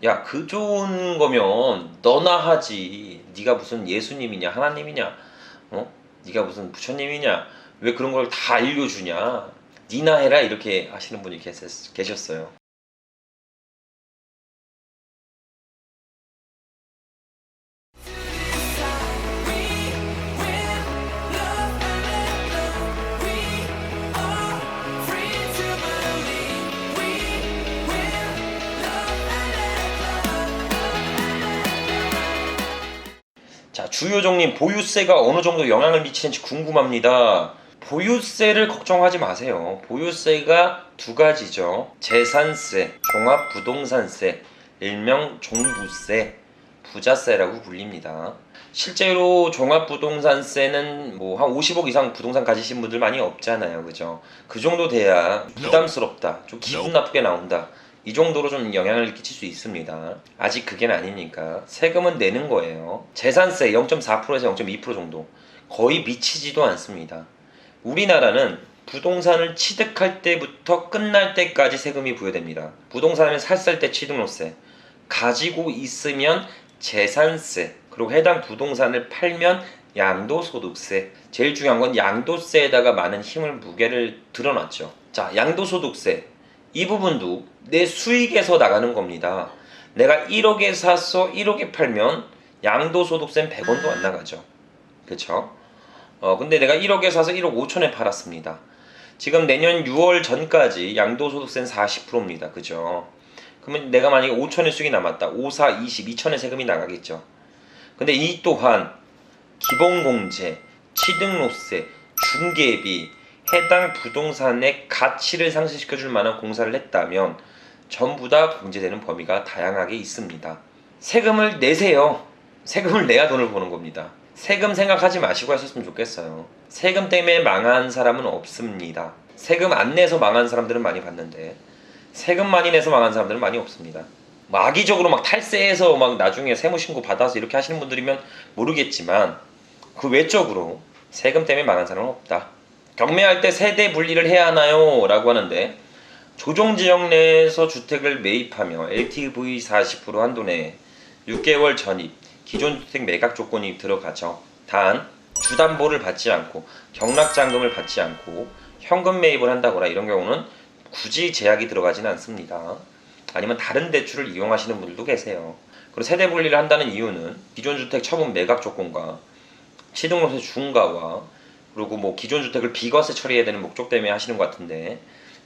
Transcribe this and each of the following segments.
야, 그 좋은 거면 너나 하지. 네가 무슨 예수님이냐, 하나님이냐, 네가 무슨 부처님이냐, 왜 그런 걸 다 알려주냐. 니나 해라 이렇게 하시는 분이 계셨어요. 자, 주요정님, 보유세가 어느 정도 영향을 미치는지 궁금합니다. 보유세를 걱정하지 마세요. 보유세가 두 가지죠. 재산세, 종합부동산세, 일명 종부세, 부자세라고 불립니다. 실제로 종합부동산세는 뭐 한 50억 이상 부동산 가지신 분들 많이 없잖아요. 그죠? 그 정도 돼야 부담스럽다, 좀 기분 나쁘게 나온다, 이 정도로 좀 영향을 끼칠 수 있습니다. 아직 그게 아니니까 세금은 내는 거예요. 재산세 0.4%에서 0.2% 정도, 거의 미치지도 않습니다. 우리나라는 부동산을 취득할 때부터 끝날 때까지 세금이 부여됩니다. 부동산을 샀을 때 취등록세, 가지고 있으면 재산세, 그리고 해당 부동산을 팔면 양도소득세. 제일 중요한 건 양도세에다가 많은 힘을 무게를 드러놨죠. 자, 양도소득세, 이 부분도 내 수익에서 나가는 겁니다. 내가 1억에 사서 1억에 팔면 양도소득세는 100원도 안 나가죠. 그쵸? 근데 내가 1억에 사서 1억 5천에 팔았습니다. 지금 내년 6월 전까지 양도소득세는 40%입니다. 그죠? 그러면 내가 만약에 5천의 수익이 남았다. 5, 4, 20, 2천의 세금이 나가겠죠. 근데 이 또한 기본공제, 취등록세, 중개비, 해당 부동산의 가치를 상승시켜줄 만한 공사를 했다면 전부 다 공제되는 범위가 다양하게 있습니다. 세금을 내세요. 세금을 내야 돈을 버는 겁니다. 세금 생각하지 마시고 하셨으면 좋겠어요. 세금 때문에 망한 사람은 없습니다. 세금 안 내서 망한 사람들은 많이 봤는데 세금 많이 내서 망한 사람들은 많이 없습니다. 뭐 악의적으로 막 탈세해서 막 나중에 세무신고 받아서 이렇게 하시는 분들이면 모르겠지만 그 외적으로 세금 때문에 망한 사람은 없다. 경매할 때 세대 분리를 해야 하나요? 라고 하는데, 조정지역 내에서 주택을 매입하며 LTV 40% 한도 내에 6개월 전입, 기존 주택 매각 조건이 들어가죠. 단 주담보를 받지 않고 경락잔금을 받지 않고 현금 매입을 한다거나 이런 경우는 굳이 제약이 들어가지는 않습니다. 아니면 다른 대출을 이용하시는 분들도 계세요. 그리고 세대 분리를 한다는 이유는 기존 주택 처분 매각 조건과 취등록세 중과와 그리고 뭐 기존 주택을 비과세 처리해야 되는 목적 때문에 하시는 것 같은데,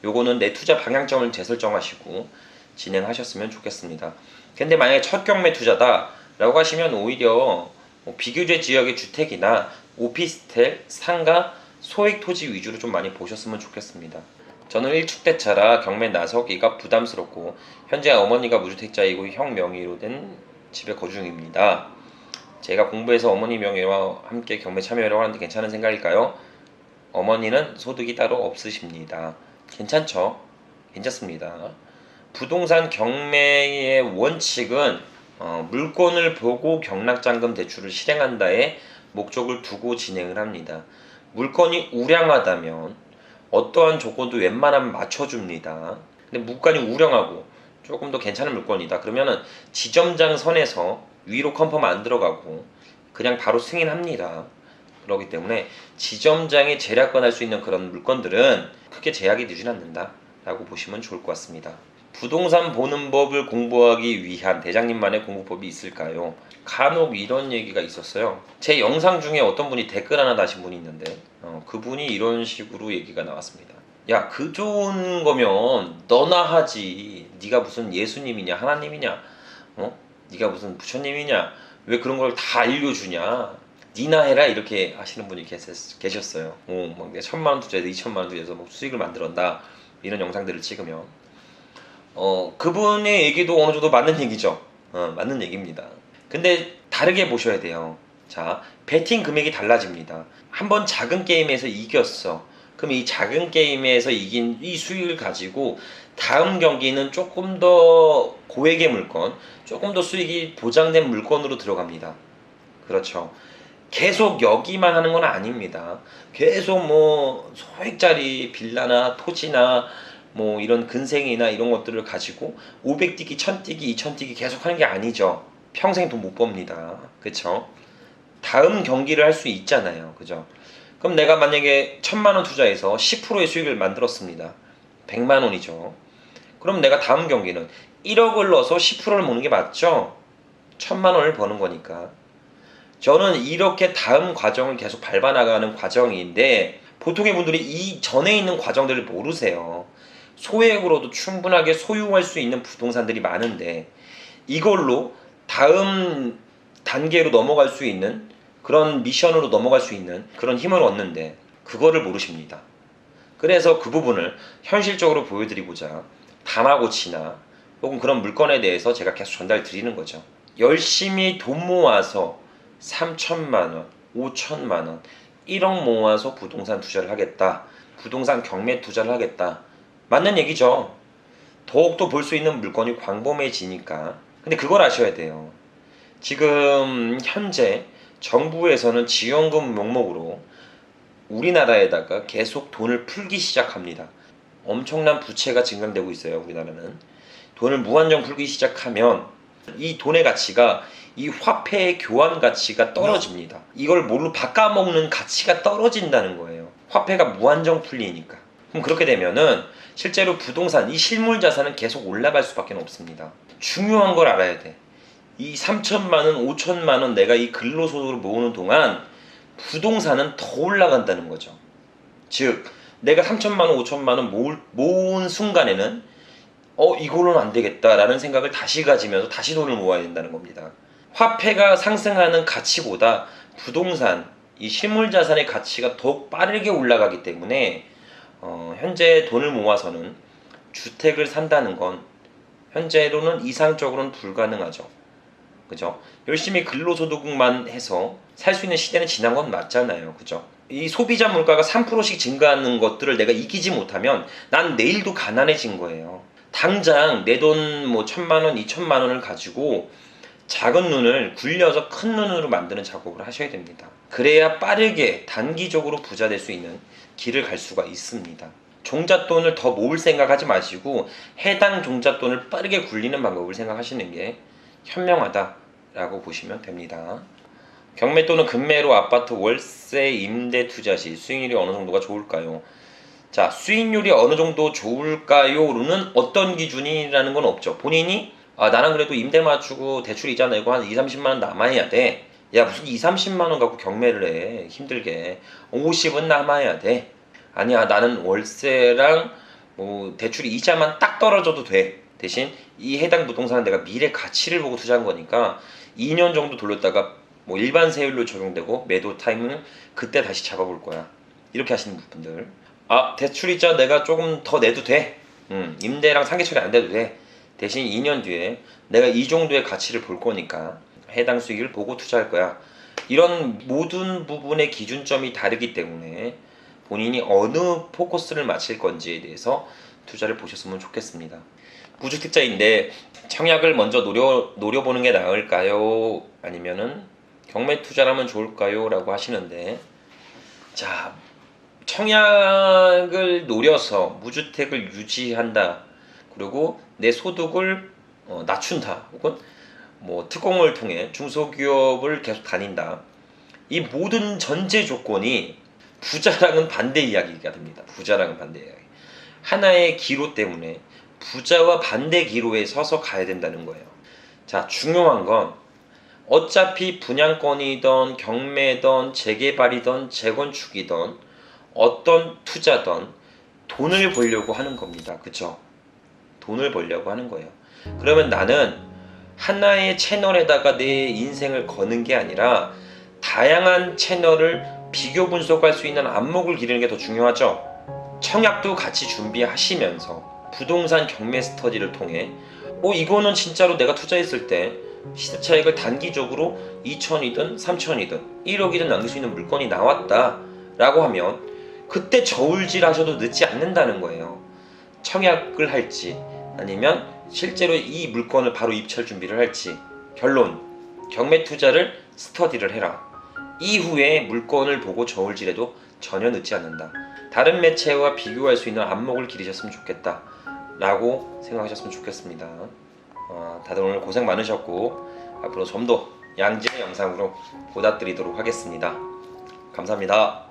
요거는 내 투자 방향점을 재설정하시고 진행하셨으면 좋겠습니다. 근데 만약에 첫 경매 투자다 라고 하시면 오히려 뭐 비규제 지역의 주택이나 오피스텔, 상가, 소액 토지 위주로 좀 많이 보셨으면 좋겠습니다. 저는 1축대차라 경매 나서기가 부담스럽고 현재 어머니가 무주택자이고 형 명의로 된 집에 거주 중입니다. 제가 공부해서 어머니 명의와 함께 경매 참여하려고 하는데 괜찮은 생각일까요? 어머니는 소득이 따로 없으십니다. 괜찮죠? 괜찮습니다. 부동산 경매의 원칙은 물건을 보고 경락잔금 대출을 실행한다의 목적을 두고 진행을 합니다. 물건이 우량하다면 어떠한 조건도 웬만하면 맞춰줍니다. 근데 물건이 우량하고 조금 더 괜찮은 물건이다 그러면은 지점장 선에서 위로 컨펌 안 들어가고 그냥 바로 승인합니다. 그렇기 때문에 지점장이 재량권할 수 있는 그런 물건들은 크게 제약이 되지는 않는다 라고 보시면 좋을 것 같습니다. 부동산 보는 법을 공부하기 위한 대장님만의 공부법이 있을까요? 간혹 이런 얘기가 있었어요. 제 영상 중에 어떤 분이 댓글 하나 다신 분이 있는데 그분이 이런 식으로 얘기가 나왔습니다. 야, 그 좋은 거면 너나 하지. 네가 무슨 예수님이냐, 하나님이냐, 네가 무슨 부처님이냐, 왜 그런 걸 다 알려주냐, 니나 해라 이렇게 하시는 분이 계셨어요. 막 내가 1,000만원 투자해서 2,000만원 투자해서 뭐 수익을 만들었다 이런 영상들을 찍으면 그분의 얘기도 어느 정도 맞는 얘기죠. 맞는 얘기입니다. 근데 다르게 보셔야 돼요. 자, 베팅 금액이 달라집니다. 한번 작은 게임에서 이겼어. 그럼 이 작은 게임에서 이긴 이 수익을 가지고 다음 경기는 조금 더 고액의 물건, 조금 더 수익이 보장된 물건으로 들어갑니다. 그렇죠. 계속 여기만 하는 건 아닙니다. 계속 뭐 소액짜리 빌라나 토지나 뭐 이런 근생이나 이런 것들을 가지고 500 뛰기, 1000 뛰기, 2000 뛰기 계속 하는 게 아니죠. 평생 돈 못 법니다. 그쵸? 다음 경기를 할 수 있잖아요. 그죠? 그럼 내가 만약에 1000만 원 투자해서 10%의 수익을 만들었습니다. 100만 원이죠. 그럼 내가 다음 경기는 1억을 넣어서 10%를 모는 게 맞죠? 1000만 원을 버는 거니까. 저는 이렇게 다음 과정을 계속 밟아나가는 과정인데 보통의 분들이 이 전에 있는 과정들을 모르세요. 소액으로도 충분하게 소유할 수 있는 부동산들이 많은데 이걸로 다음 단계로 넘어갈 수 있는 그런 미션으로 넘어갈 수 있는 그런 힘을 얻는데 그거를 모르십니다. 그래서 그 부분을 현실적으로 보여드리고자 다마고치나 혹은 그런 물건에 대해서 제가 계속 전달 드리는 거죠. 열심히 돈 모아서 3천만 원, 5천만 원, 1억 모아서 부동산 투자를 하겠다. 부동산 경매 투자를 하겠다. 맞는 얘기죠. 더욱더 볼 수 있는 물건이 광범해지니까. 근데 그걸 아셔야 돼요. 지금 현재 정부에서는 지원금 명목으로 우리나라에다가 계속 돈을 풀기 시작합니다. 엄청난 부채가 증가되고 있어요. 우리나라는. 돈을 무한정 풀기 시작하면 이 돈의 가치가 이 화폐의 교환 가치가 떨어집니다. 이걸 뭘로 바꿔먹는 가치가 떨어진다는 거예요. 화폐가 무한정 풀리니까. 그럼 그렇게 되면은 실제로 부동산, 이 실물 자산은 계속 올라갈 수밖에 없습니다. 중요한 걸 알아야 돼. 이 3천만 원, 5천만 원 내가 이 근로소득으로 모으는 동안 부동산은 더 올라간다는 거죠. 즉 내가 3천만 원, 5천만 원 모은 순간에는 이걸로는 안 되겠다라는 생각을 다시 가지면서 다시 돈을 모아야 된다는 겁니다. 화폐가 상승하는 가치보다 부동산, 이 실물자산의 가치가 더욱 빠르게 올라가기 때문에 현재 돈을 모아서는 주택을 산다는 건 현재로는 이상적으로는 불가능하죠. 그죠? 열심히 근로소득만 해서 살 수 있는 시대는 지난 건 맞잖아요. 그죠? 이 소비자 물가가 3%씩 증가하는 것들을 내가 이기지 못하면 난 내일도 가난해진 거예요. 당장 내 돈 뭐 1000만 원, 2000만 원을 가지고 작은 눈을 굴려서 큰 눈으로 만드는 작업을 하셔야 됩니다. 그래야 빠르게 단기적으로 부자 될 수 있는 길을 갈 수가 있습니다. 종잣돈을 더 모을 생각하지 마시고 해당 종잣돈을 빠르게 굴리는 방법을 생각하시는 게 현명하다라고 보시면 됩니다. 경매 또는 급매로 아파트 월세 임대 투자 시 수익률이 어느 정도가 좋을까요? 자, 수익률이 어느 정도 좋을까요?는 어떤 기준이라는 건 없죠. 본인이 나는 그래도 임대 맞추고 대출 이자 내고 한 2, 30만 원 남아야 돼. 야, 무슨 2, 30만 원 갖고 경매를 해. 힘들게. 50은 남아야 돼. 아니야, 나는 월세랑 뭐 대출 이자만 딱 떨어져도 돼. 대신 이 해당 부동산은 내가 미래 가치를 보고 투자한 거니까 2년 정도 돌렸다가 뭐 일반 세율로 적용되고 매도 타임을 그때 다시 잡아볼 거야. 이렇게 하시는 분들. 대출이자 내가 조금 더 내도 돼. 임대랑 상계 처리 안 돼도 돼. 대신 2년 뒤에 내가 이 정도의 가치를 볼 거니까 해당 수익을 보고 투자할 거야. 이런 모든 부분의 기준점이 다르기 때문에 본인이 어느 포커스를 맞출 건지에 대해서 투자를 보셨으면 좋겠습니다. 무주택자인데 청약을 먼저 노려보는 게 나을까요? 아니면은 경매 투자를 하면 좋을까요? 라고 하시는데, 자, 청약을 노려서 무주택을 유지한다. 그리고 내 소득을 낮춘다. 혹은 뭐 특공을 통해 중소기업을 계속 다닌다. 이 모든 전제 조건이 부자랑은 반대 이야기가 됩니다. 부자랑은 반대 이야기. 하나의 기로 때문에 부자와 반대 기로에 서서 가야 된다는 거예요. 자, 중요한 건 어차피 분양권이든 경매든 재개발이든 재건축이든 어떤 투자든 돈을 벌려고 하는 겁니다. 그쵸? 돈을 벌려고 하는 거예요. 그러면 나는 하나의 채널에다가 내 인생을 거는 게 아니라 다양한 채널을 비교 분석할 수 있는 안목을 기르는 게 더 중요하죠. 청약도 같이 준비하시면서 부동산 경매 스터디를 통해 이거는 진짜로 내가 투자했을 때 시세 차익을 단기적으로 2천이든 3천이든 1억이든 남길 수 있는 물건이 나왔다 라고 하면 그때 저울질 하셔도 늦지 않는다는 거예요. 청약을 할지 아니면 실제로 이 물건을 바로 입찰 준비를 할지. 결론, 경매 투자를 스터디를 해라. 이후에 물건을 보고 저울질해도 전혀 늦지 않는다. 다른 매체와 비교할 수 있는 안목을 기르셨으면 좋겠다 라고 생각하셨으면 좋겠습니다. 다들 오늘 고생 많으셨고 앞으로 좀 더 양질의 영상으로 보답드리도록 하겠습니다. 감사합니다.